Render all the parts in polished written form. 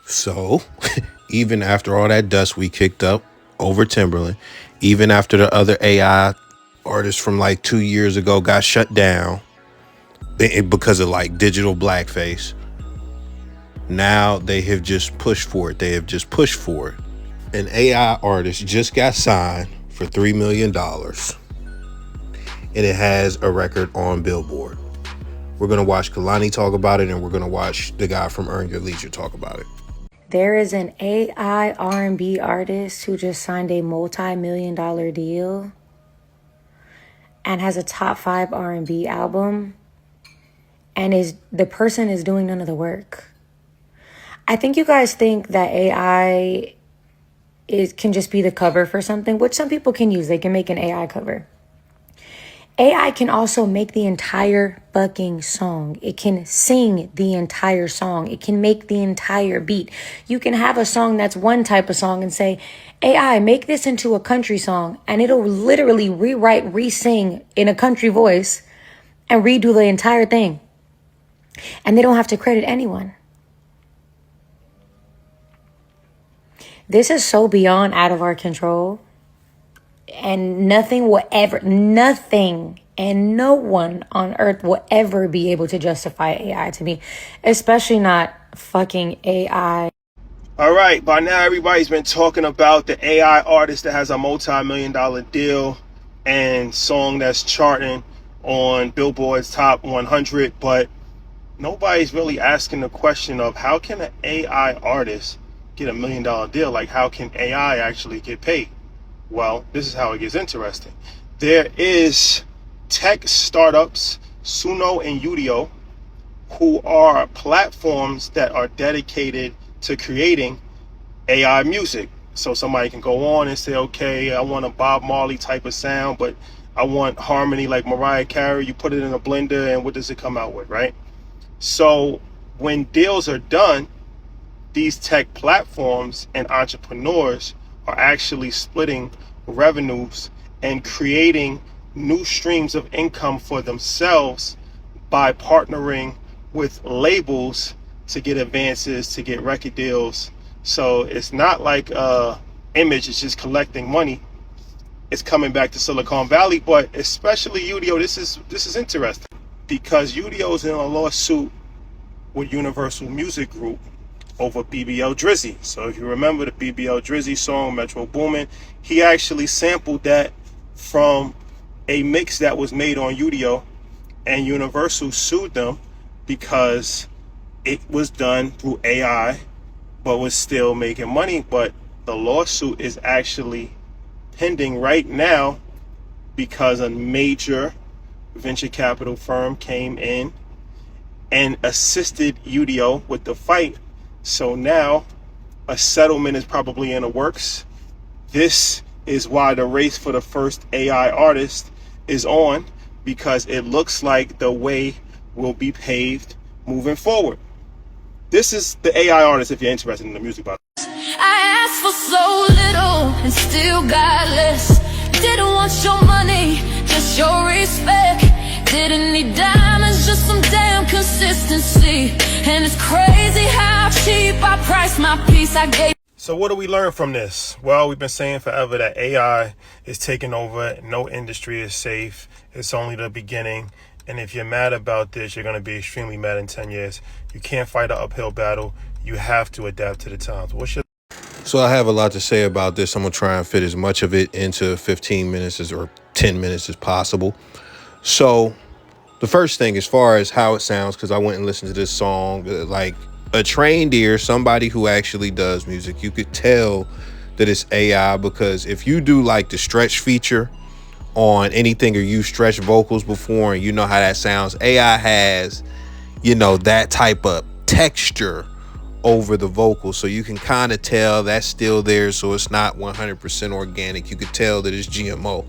So even after all that dust we kicked up over Timberland, even after the other AI artists from like 2 years ago got shut down because of like digital blackface, now they have just pushed for it. They have just pushed for it. An AI artist just got signed for $3 million and it has a record on Billboard. We're going to watch Kehlani talk about it, and we're going to watch the guy from Earn Your Leisure talk about it. There is an AI R&B artist who just signed a multi-million-dollar deal and has a top 5 R&B album, and the person is doing none of the work. I think you guys think that AI can just be the cover for something, which some people can use. They can make an AI cover. AI can also make the entire fucking song. It can sing the entire song. It can make the entire beat. You can have a song that's one type of song and say, AI, make this into a country song. And it'll literally rewrite, re-sing in a country voice and redo the entire thing. And they don't have to credit anyone. This is so beyond out of our control. And nothing and no one on earth will ever be able to justify AI to me, especially not fucking AI. All right, by now everybody's been talking about the AI artist that has a multi-million-dollar deal and song that's charting on Billboard's top 100, but nobody's really asking the question of how can an AI artist get $1 million deal? Like, how can AI actually get paid? Well, this is how it gets interesting. There is tech startups, Suno and Udio, who are platforms that are dedicated to creating AI music. So somebody can go on and say, okay, I want a Bob Marley type of sound, but I want harmony like Mariah Carey. You put it in a blender and what does it come out with, right? So when deals are done, these tech platforms and entrepreneurs are actually splitting revenues and creating new streams of income for themselves by partnering with labels to get advances, to get record deals. So it's not like Image is just collecting money. It's coming back to Silicon Valley, but especially Udio, this is interesting because Udio's in a lawsuit with Universal Music Group over BBL Drizzy. So if you remember the BBL Drizzy song, Metro Boomin, he actually sampled that from a mix that was made on Udio, and Universal sued them because it was done through AI, but was still making money. But the lawsuit is actually pending right now because a major venture capital firm came in and assisted Udio with the fight. So now a settlement is probably in the works. This is why the race for the first AI artist is on, because it looks like the way will be paved moving forward. This is the AI artist if you're interested in the music, by the way. I asked for so little and still got less. Didn't want your money, just your respect. Didn't need diamonds, just some damn consistency. And it's crazy how cheap I priced my piece. I gave. So what do we learn from this? Well, we've been saying forever that AI is taking over. No industry is safe. It's only the beginning. And if you're mad about this, you're going to be extremely mad in 10 years. You can't fight an uphill battle. You have to adapt to the times. So I have a lot to say about this. I'm going to try and fit as much of it into 15 minutes or 10 minutes as possible. So the first thing, as far as how it sounds, because I went and listened to this song, like a trained ear, somebody who actually does music, you could tell that it's AI, because if you do like the stretch feature on anything or you stretch vocals before and you know how that sounds, AI has, that type of texture over the vocals. So you can kind of tell that's still there. So it's not 100% organic. You could tell that it's GMO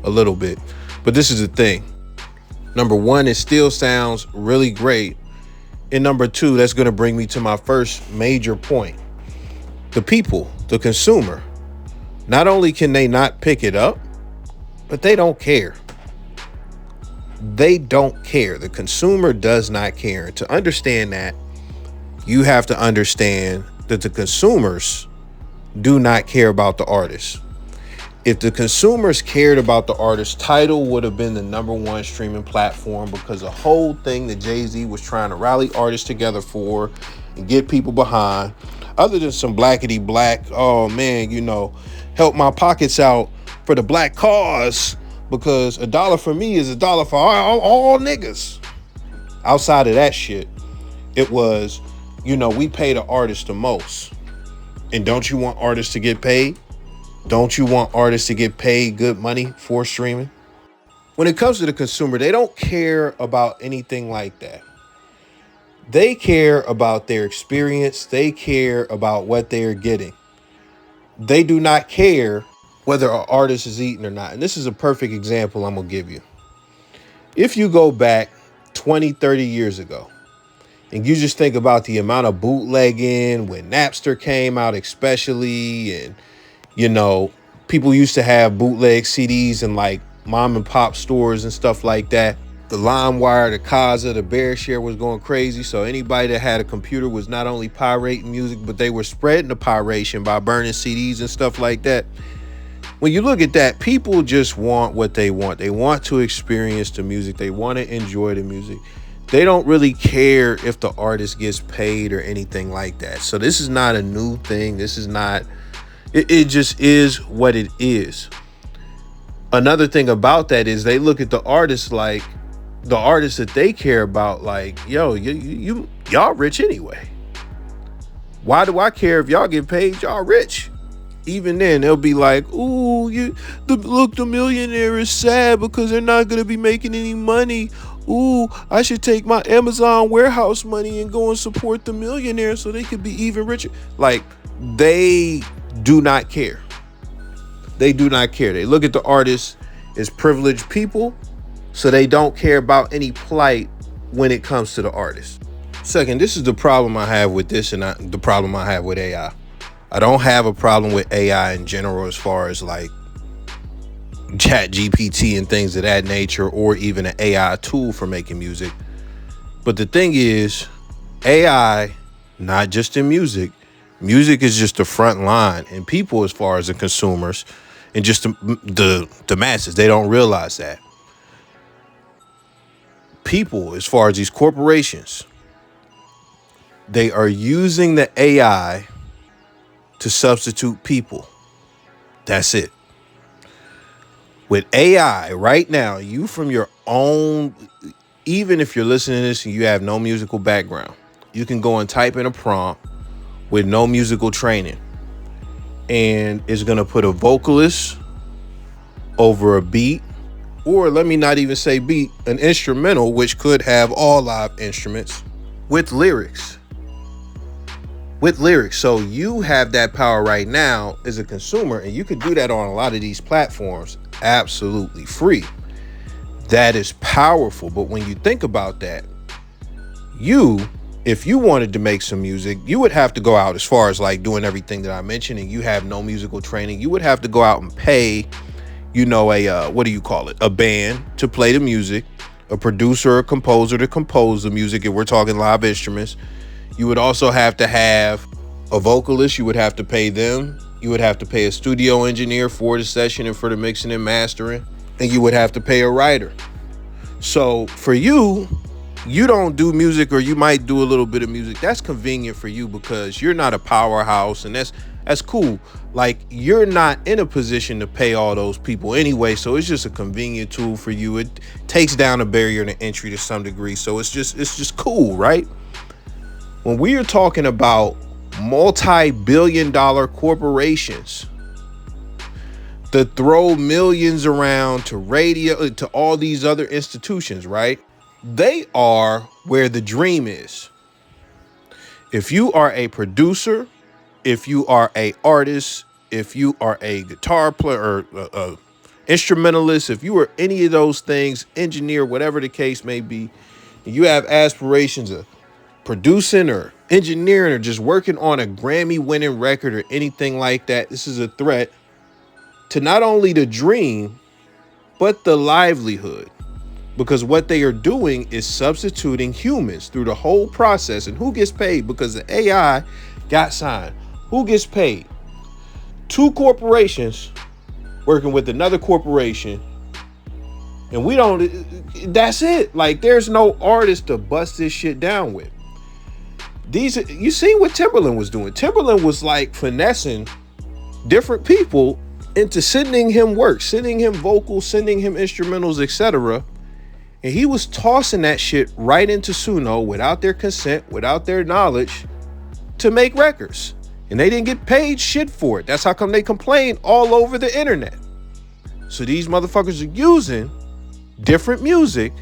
a little bit. But this is the thing. Number one, it still sounds really great. And number two, that's going to bring me to my first major point. The people, the consumer, not only can they not pick it up, but they don't care. They don't care. The consumer does not care. To understand that, you have to understand that the consumers do not care about the artists. If the consumers cared about the artist, Tidal would have been the #1 streaming platform, because the whole thing that Jay-Z was trying to rally artists together for and get people behind, other than some blackety black, oh man, help my pockets out for the black cause, because a dollar for me is a dollar for all niggas. Outside of that shit, it was, we pay the artists the most. And don't you want artists to get paid? Don't you want artists to get paid good money for streaming? When it comes to the consumer, they don't care about anything like that. They care about their experience. They care about what they're getting. They do not care whether an artist is eating or not. And this is a perfect example I'm going to give you. If you go back 20, 30 years ago, and you just think about the amount of bootlegging when Napster came out, especially, and, people used to have bootleg CDs in like mom and pop stores and stuff like that. The LimeWire, the Kazaa, the BearShare was going crazy. So anybody that had a computer was not only pirating music, but they were spreading the piration by burning CDs and stuff like that. When you look at that, people just want what they want. They want to experience the music. They want to enjoy the music. They don't really care if the artist gets paid or anything like that. So this is not a new thing. This is not, it just is what it is. Another thing about that is they look at the artists like, the artists that they care about, like, yo, y'all rich anyway. Why do I care if y'all get paid? Y'all rich. Even then, they'll be like, ooh, the millionaire is sad because they're not going to be making any money. Ooh, I should take my Amazon warehouse money and go and support the millionaire so they could be even richer. Like, they do not care. They do not care. They look at the artists as privileged people, so they don't care about any plight when it comes to the artist. Second, this is the problem I have with this and the problem I have with AI. I don't have a problem with AI in general as far as like Chat GPT and things of that nature, or even an AI tool for making music. But the thing is, AI, not just in music, music is just the front line, and people, as far as the consumers and just the masses, they don't realize that. People, as far as these corporations, they are using the AI to substitute people. That's it. With AI right now, you from your own, even if you're listening to this and you have no musical background, you can go and type in a prompt with no musical training, and it's going to put a vocalist over a beat, or let me not even say beat, an instrumental, which could have all live instruments with lyrics. So you have that power right now as a consumer, and you could do that on a lot of these platforms absolutely free. That is powerful. But when you think about that, if you wanted to make some music, you would have to go out, as far as like doing everything that I mentioned, and you have no musical training, you would have to go out and pay, a band to play the music, a producer or composer to compose the music, and we're talking live instruments. You would also have to have a vocalist. You would have to pay them. You would have to pay a studio engineer for the session and for the mixing and mastering. And you would have to pay a writer. So for you don't do music, or you might do a little bit of music. That's convenient for you because you're not a powerhouse, and that's cool. Like, you're not in a position to pay all those people anyway. So it's just a convenient tool for you. It takes down a barrier to entry to some degree. So it's just cool, right? When we are talking about multi-billion-dollar corporations that throw millions around to radio, to all these other institutions, right? They are where the dream is. If you are a producer, if you are an artist, if you are a guitar player or instrumentalist, if you are any of those things, engineer, whatever the case may be, and you have aspirations of producing or engineering or just working on a Grammy-winning record or anything like that, this is a threat to not only the dream, but the livelihood. Because what they are doing is substituting humans through the whole process. And who gets paid? Because the AI got signed. Who gets paid? Two corporations working with another corporation, and we don't, that's it. Like, there's no artist to bust this shit down with. You see what Timberland was doing. Timberland was like finessing different people into sending him work, sending him vocals, sending him instrumentals, etc. And he was tossing that shit right into Suno without their consent, without their knowledge, to make records. And they didn't get paid shit for it. That's how come they complain all over the internet. So these motherfuckers are using different music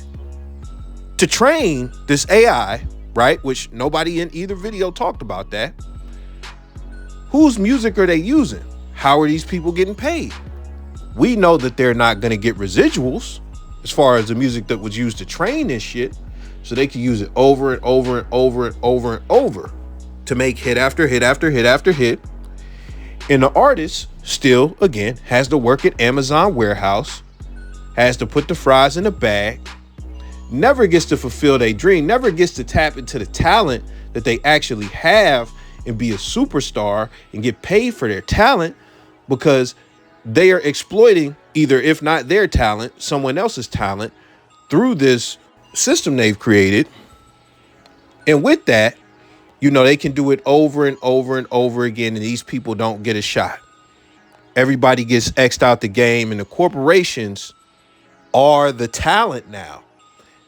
to train this AI, right? Which nobody in either video talked about that. Whose music are they using? How are these people getting paid? We know that they're not going to get residuals as far as the music that was used to train this shit, so they can use it over and over and over and over and over to make hit after hit after hit after hit. And the artist still, again, has to work at Amazon warehouse, has to put the fries in the bag, never gets to fulfill their dream, never gets to tap into the talent that they actually have and be a superstar and get paid for their talent, because they are exploiting, either if not their talent, someone else's talent through this system they've created. And with that, you know, they can do it over and over and over again, and these people don't get a shot. Everybody gets X'd out the game, and the corporations are the talent now.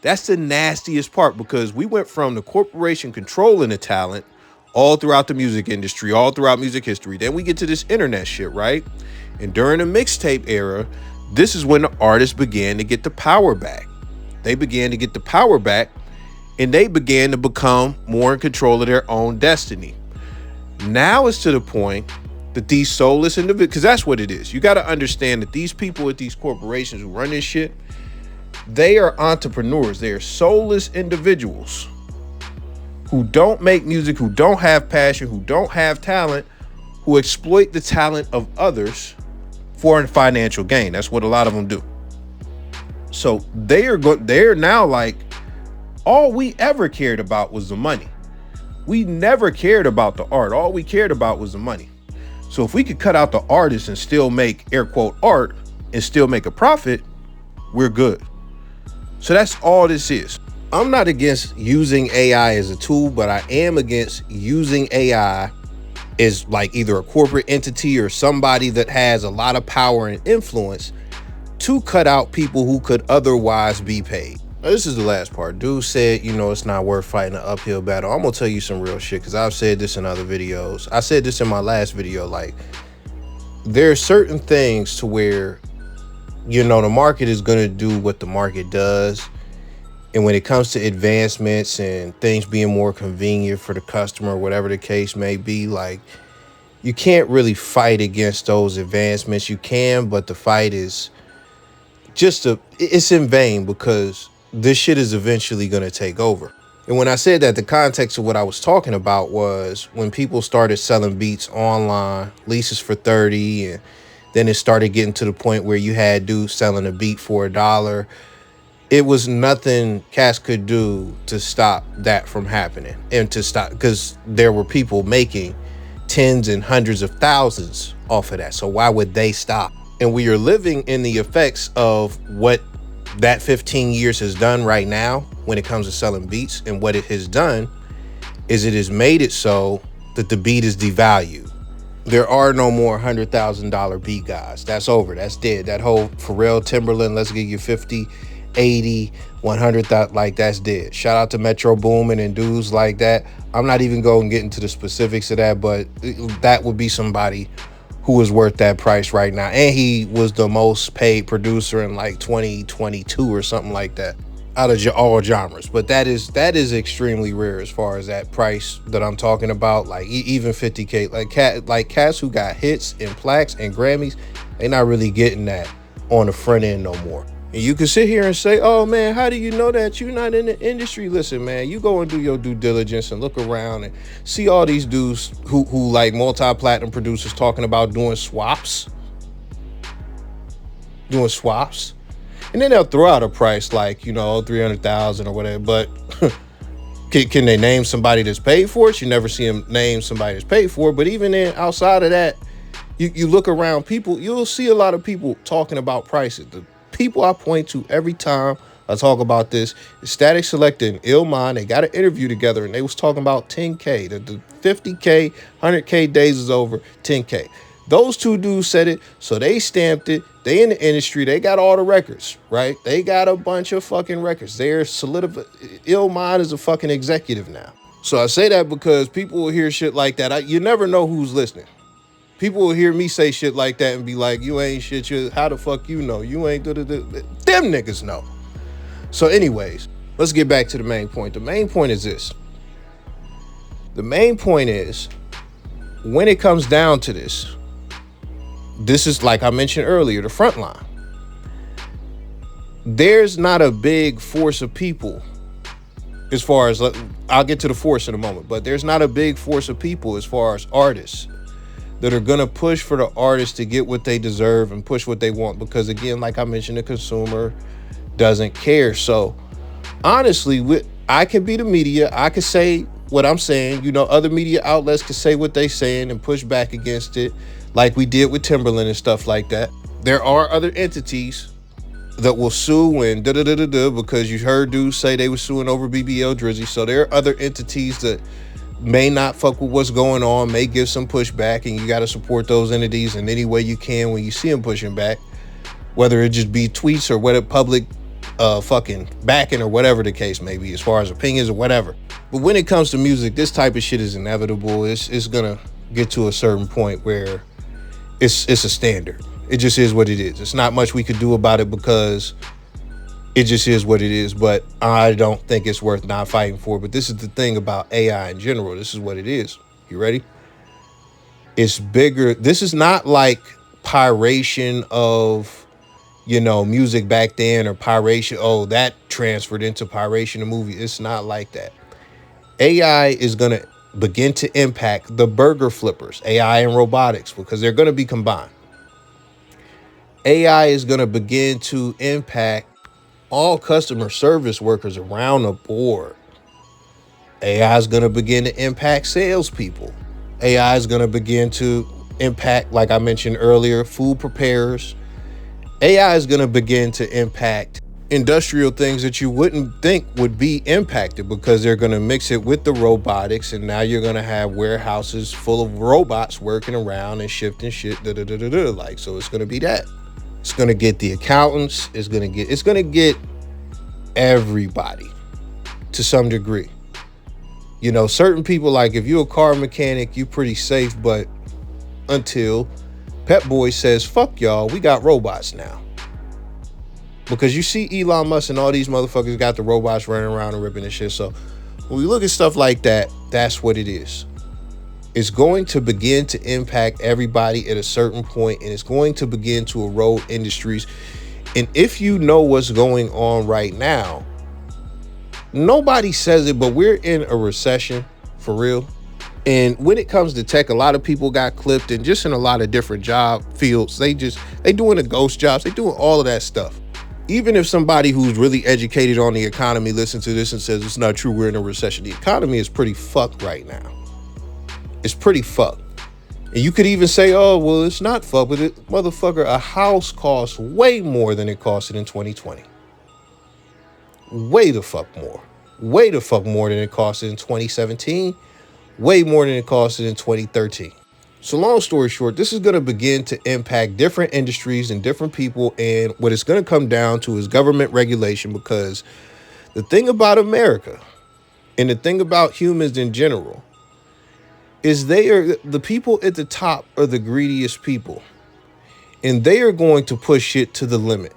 That's the nastiest part, because we went from the corporation controlling the talent all throughout the music industry, all throughout music history. Then we get to this internet shit, right? And during the mixtape era, this is when the artists began to get the power back. They began to get the power back, and they began to become more in control of their own destiny. Now it's to the point that these soulless individuals, because that's what it is. You got to understand that these people at these corporations who run this shit, they are entrepreneurs. They are soulless individuals who don't make music, who don't have passion, who don't have talent, who exploit the talent of others for financial gain. That's what a lot of them do. So they're now like, all we ever cared about was the money. We never cared about the art. All we cared about was the money. So if we could cut out the artists and still make air quote art and still make a profit, we're good. So that's all this is. I'm not against using AI as a tool, but I am against using AI as like either a corporate entity or somebody that has a lot of power and influence to cut out people who could otherwise be paid. Now, this is the last part. Dude said, you know, it's not worth fighting an uphill battle. I'm gonna tell you some real shit, because I've said this in other videos. I said this in my last video. Like, there are certain things to where, you know, the market is gonna do what the market does. And when it comes to advancements and things being more convenient for the customer, whatever the case may be, like, you can't really fight against those advancements. You can, but the fight is it's in vain, because this shit is eventually going to take over. And when I said that, the context of what I was talking about was when people started selling beats online, leases for $30, and then it started getting to the point where you had dudes selling a beat for $1. It was nothing Cass could do to stop that from happening, and to stop, because there were people making tens and hundreds of thousands off of that. So why would they stop? And we are living in the effects of what that 15 years has done right now when it comes to selling beats. And what it has done is it has made it so that the beat is devalued. There are no more $100,000 beat guys. That's over. That's dead. That whole Pharrell, Timberland, let's give you 50, 80, 100, like, that's dead. Shout out to Metro Boomin and dudes like that. I'm not even going to get into the specifics of that, but that would be somebody who is worth that price right now. And he was the most paid producer in like 2022 or something like that, out of all genres. But that is extremely rare as far as that price that I'm talking about. Like even 50K, like cats who got hits and plaques and Grammys, they not really getting that on the front end no more. And you can sit here and say, oh man, how do you know that? You're not in the industry. Listen, man, you go and do your due diligence and look around and see all these dudes who like multi-platinum producers talking about doing swaps. And then they'll throw out a price like, you know, 300,000 or whatever. But Can they name somebody that's paid for it? You never see them name somebody that's paid for it. But even then, outside of that, you look around people, you'll see a lot of people talking about prices. The people I point to every time I talk about this is Static Selector and Illmind. They got an interview together and they was talking about 10K. The 50K, 100K days is over, 10K. Those two dudes said it, so they stamped it. They in the industry. They got all the records, right? They got a bunch of fucking records. They're solidified. Illmind is a fucking executive now. So I say that because people will hear shit like that. You never know who's listening. People will hear me say shit like that and be like, you ain't shit. How the fuck you know? You ain't Them niggas know. So anyways, let's get back to the main point. The main point is this. The main point is, when it comes down to this is, like I mentioned earlier, the front line. There's not a big force of people as far as, I'll get to the force in a moment, but there's not a big force of people as far as artists that are going to push for the artists to get what they deserve and push what they want. Because again, like I mentioned, the consumer doesn't care. So honestly, I can be the media. I can say what I'm saying. You know, other media outlets can say what they saying and push back against it, like we did with Timberland and stuff like that. There are other entities that will sue and because you heard dudes say they were suing over BBL Drizzy. So there are other entities that may not fuck with what's going on, may give some pushback, and you got to support those entities in any way you can when you see them pushing back, whether it just be tweets or whether public fucking backing or whatever the case may be, as far as opinions or whatever. But when it comes to music, this type of shit is inevitable. It's gonna get to a certain point where it's a standard. It just is what it is. It's not much we could do about it because it just is what it is. But I don't think it's worth not fighting for. But this is the thing about AI in general. This is what it is. You ready? It's bigger. This is not like piration of, you know, music back then, or piration. Oh, that transferred into piration of movie. It's not like that. AI is going to begin to impact the burger flippers, AI and robotics, because they're going to be combined. AI is going to begin to impact all customer service workers around the board. AI is going to begin to impact salespeople. AI is going to begin to impact, like I mentioned earlier, food preparers. AI is going to begin to impact industrial things that you wouldn't think would be impacted, because they're going to mix it with the robotics, and now you're going to have warehouses full of robots working around and shifting shit. Like, so it's going to be that. It's going to get the accountants. It's going to get everybody to some degree. You know, certain people, like if you're a car mechanic, you're pretty safe, but until Pep Boy says, fuck y'all, we got robots now. Because you see Elon Musk and all these motherfuckers got the robots running around and ripping and shit. So when we look at stuff like that, that's what it is. It's going to begin to impact everybody at a certain point, and it's going to begin to erode industries. And if you know what's going on right now, nobody says it, but we're in a recession for real. And when it comes to tech, a lot of people got clipped, and just in a lot of different job fields. They doing the ghost jobs. They doing all of that stuff. Even if somebody who's really educated on the economy listens to this and says it's not true, we're in a recession, the economy is pretty fucked right now. It's pretty fucked. And you could even say, oh, well, it's not fucked with it. Motherfucker, a house costs way more than it costed in 2020. Way the fuck more. Way the fuck more than it costed in 2017. Way more than it costed in 2013. So long story short, this is going to begin to impact different industries and different people. And what it's going to come down to is government regulation, because the thing about America and the thing about humans in general is the people at the top are the greediest people, and they are going to push it to the limit.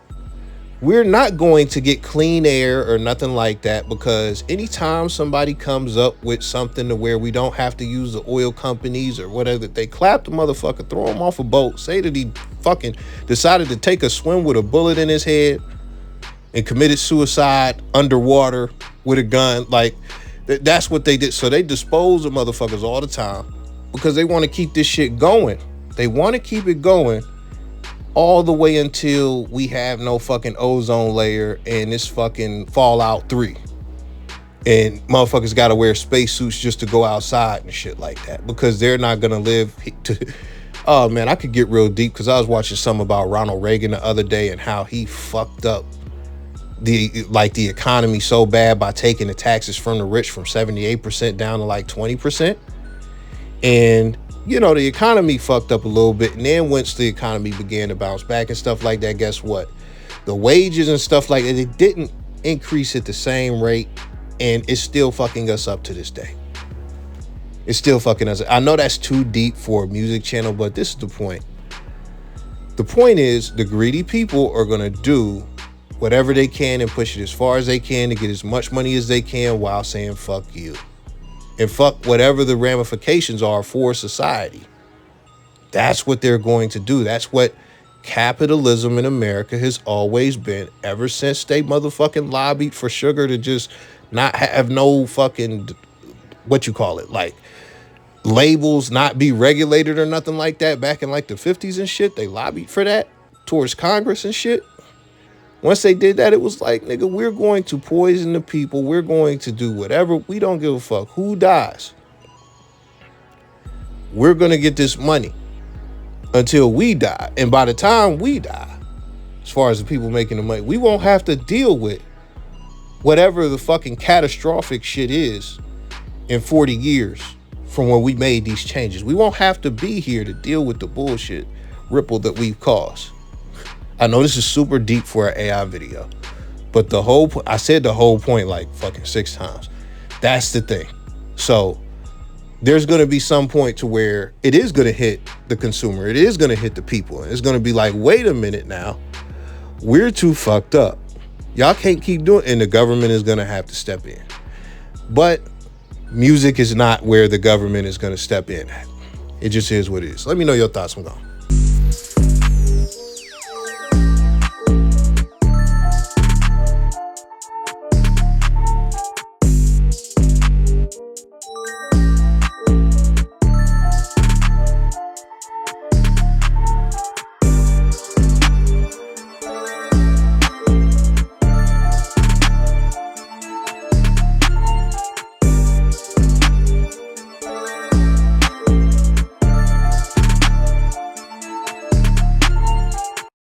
We're not going to get clean air or nothing like that, because anytime somebody comes up with something to where we don't have to use the oil companies or whatever, they clap the motherfucker, throw him off a boat, say that he fucking decided to take a swim with a bullet in his head and committed suicide underwater with a gun. Like, that's what they did. So they dispose of motherfuckers all the time because they want to keep this shit going. They want to keep it going all the way until we have no fucking ozone layer and this fucking Fallout 3. And motherfuckers got to wear spacesuits just to go outside and shit like that because they're not going to live to... Oh, man, I could get real deep because I was watching something about Ronald Reagan the other day and how he fucked up the economy so bad by taking the taxes from the rich from 78% down to like 20%. And, you know, the economy fucked up a little bit. And then once the economy began to bounce back and stuff like that, guess what? The wages and stuff like that, it didn't increase at the same rate. And it's still fucking us up to this day. It's still fucking us. I know that's too deep for a music channel, but this is the point. The point is the greedy people are going to do whatever they can and push it as far as they can to get as much money as they can while saying fuck you. And fuck whatever the ramifications are for society. That's what they're going to do. That's what capitalism in America has always been ever since they motherfucking lobbied for sugar to just not have no fucking, like labels, not be regulated or nothing like that back in like the 50s and shit. They lobbied for that towards Congress and shit. Once they did that, it was like, nigga, we're going to poison the people. We're going to do whatever. We don't give a fuck who dies. We're going to get this money until we die. And by the time we die, as far as the people making the money, we won't have to deal with whatever the fucking catastrophic shit is in 40 years from when we made these changes. We won't have to be here to deal with the bullshit ripple that we've caused. I know this is super deep for an AI video, but I said the whole point like fucking 6 times. That's the thing. So there's going to be some point to where it is going to hit the consumer. It is going to hit the people. It's going to be like, wait a minute now. We're too fucked up. Y'all can't keep doing it. And the government is going to have to step in. But music is not where the government is going to step in at. It just is what it is. Let me know your thoughts. I'm gone.